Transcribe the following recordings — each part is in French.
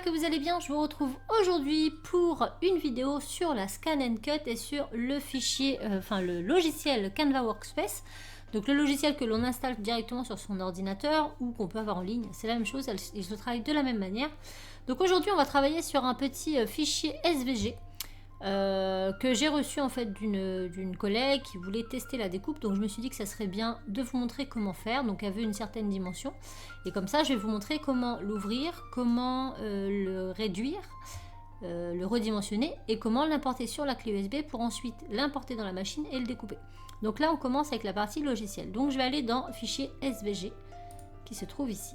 que vous allez bien. Je vous retrouve aujourd'hui pour une vidéo sur la Scan and Cut et sur le fichier, le logiciel Canva Workspace. Donc le logiciel que l'on installe directement sur son ordinateur ou qu'on peut avoir en ligne, c'est la même chose, il se travaille de la même manière. Donc aujourd'hui on va travailler sur un petit fichier SVG que j'ai reçu en fait d'une collègue qui voulait tester la découpe. Donc je me suis dit que ça serait bien de vous montrer comment faire. Donc elle veut une certaine dimension et comme ça je vais vous montrer comment l'ouvrir, comment le réduire, le redimensionner et comment l'importer sur la clé USB pour ensuite l'importer dans la machine et le découper. Donc là on commence avec la partie logicielle. Donc je vais aller dans fichier SVG qui se trouve ici.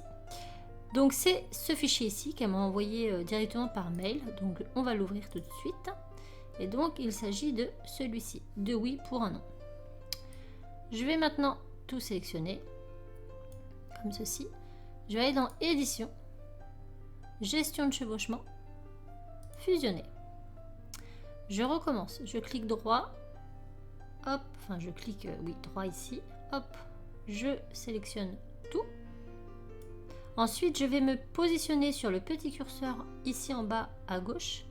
Donc c'est ce fichier ici qu'elle m'a envoyé directement par mail. Donc on va l'ouvrir tout de suite. Et donc il s'agit de celui-ci, de oui pour un non. Je vais maintenant tout sélectionner comme ceci. Je vais aller dans édition, gestion de chevauchement, fusionner. Je recommence, je clique droit, hop, enfin je clique oui droit ici, hop, je sélectionne tout. Ensuite je vais me positionner sur le petit curseur ici en bas à gauche.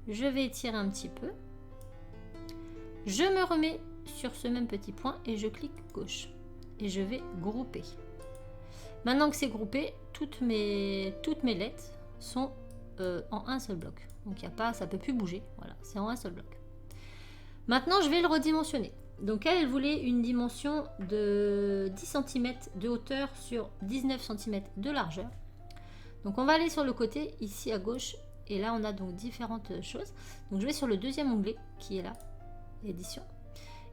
Je vais étirer un petit peu. Je me remets sur ce même petit point et je clique gauche. Et je vais grouper. Maintenant que c'est groupé, toutes mes lettres sont en un seul bloc. Donc il y a pas, ça ne peut plus bouger. Voilà, c'est en un seul bloc. Maintenant, je vais le redimensionner. Donc elle voulait une dimension de 10 cm de hauteur sur 19 cm de largeur. Donc on va aller sur le côté, ici à gauche. Et là, on a donc différentes choses. Donc, je vais sur le deuxième onglet qui est là, édition.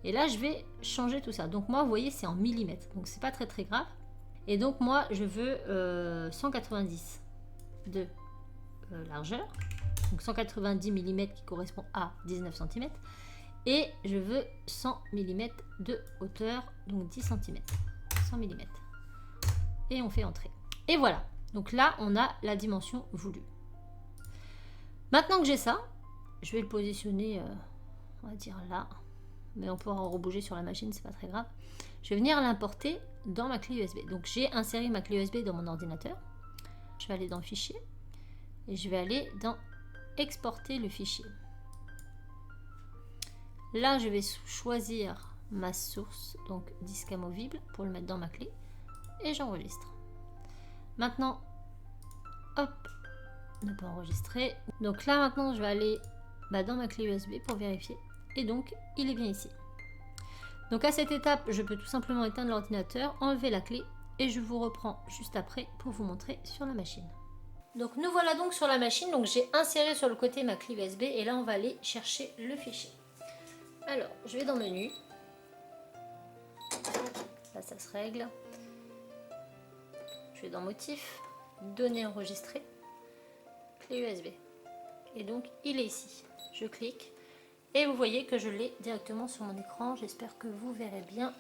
Et là, je vais changer tout ça. Donc, moi, vous voyez, c'est en millimètres. Donc, c'est pas très très grave. Et donc, moi, je veux 190 de largeur. Donc, 190 mm qui correspond à 19 cm. Et je veux 100 mm de hauteur, donc 10 cm. 100 mm. Et on fait entrer. Et voilà. Donc là, on a la dimension voulue. Maintenant que j'ai ça, je vais le positionner, on va dire là, mais on pourra rebouger sur la machine, c'est pas très grave. Je vais venir l'importer dans ma clé USB. Donc j'ai inséré ma clé USB dans mon ordinateur. Je vais aller dans Fichier et je vais aller dans Exporter le fichier. Là, je vais choisir ma source, donc disque amovible, pour le mettre dans ma clé et j'enregistre. Maintenant, hop. Ne pas enregistrer. Donc là maintenant je vais aller dans ma clé USB pour vérifier. Et donc il est bien ici. Donc à cette étape je peux tout simplement éteindre l'ordinateur, enlever la clé et je vous reprends juste après pour vous montrer sur la machine. Donc nous voilà donc sur la machine. Donc j'ai inséré sur le côté ma clé USB et là on va aller chercher le fichier. Alors je vais dans menu. Là ça se règle. Je vais dans motif, données enregistrées. USB et donc il est ici. Je clique et vous voyez que je l'ai directement sur mon écran. J'espère que vous verrez bien.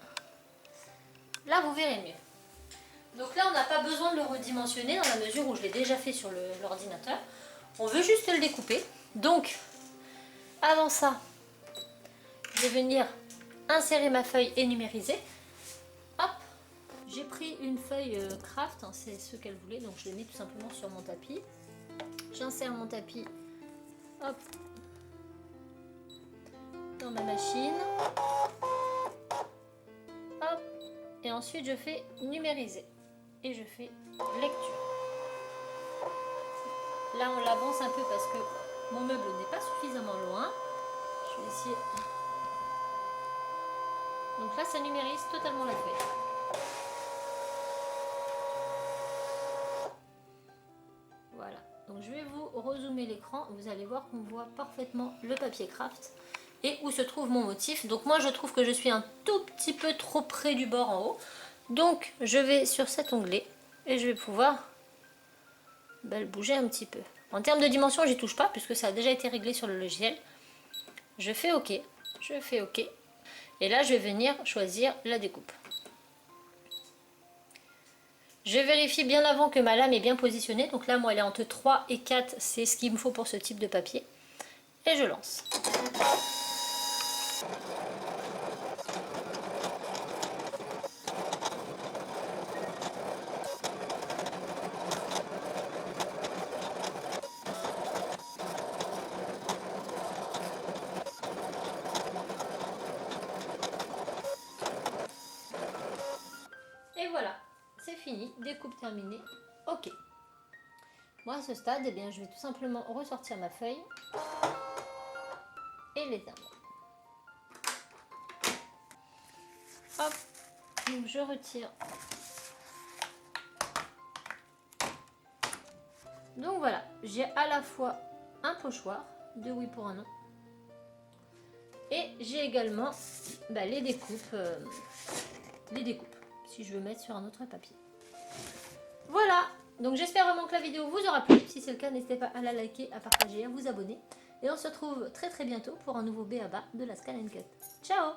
Là vous verrez mieux. Donc là on n'a pas besoin de le redimensionner dans la mesure où je l'ai déjà fait sur l'ordinateur. On veut juste le découper. Donc avant ça je vais venir insérer ma feuille et numériser. Hop, j'ai pris une feuille craft, hein, c'est ce qu'elle voulait, donc je l'ai mis tout simplement sur mon tapis. J'insère mon tapis, hop, dans ma machine, hop, et ensuite je fais numériser et je fais lecture. Là on l'avance un peu parce que mon meuble n'est pas suffisamment loin. Je vais essayer. Donc là ça numérise totalement la feuille. Voilà. Donc je vais vous rezoomer l'écran, vous allez voir qu'on voit parfaitement le papier craft et où se trouve mon motif. Donc moi je trouve que je suis un tout petit peu trop près du bord en haut. Donc je vais sur cet onglet et je vais pouvoir le bouger un petit peu. En termes de dimension j'y touche pas puisque ça a déjà été réglé sur le logiciel. Je fais OK, je fais OK. Et là je vais venir choisir la découpe. Je vérifie bien avant que ma lame est bien positionnée. Donc là, moi, elle est entre 3 et 4. C'est ce qu'il me faut pour ce type de papier. Et je lance. fini, découpe terminée, ok. Moi à ce stade, eh bien, je vais tout simplement ressortir ma feuille et l'éteindre. Hop, donc je retire. Donc voilà, j'ai à la fois un pochoir, 2 oui pour un non. Et j'ai également les découpes, si je veux mettre sur un autre papier. Voilà, donc j'espère vraiment que la vidéo vous aura plu. Si c'est le cas, n'hésitez pas à la liker, à partager, à vous abonner. Et on se retrouve très très bientôt pour un nouveau B.A.B.A. de la Scan & Cut. Ciao!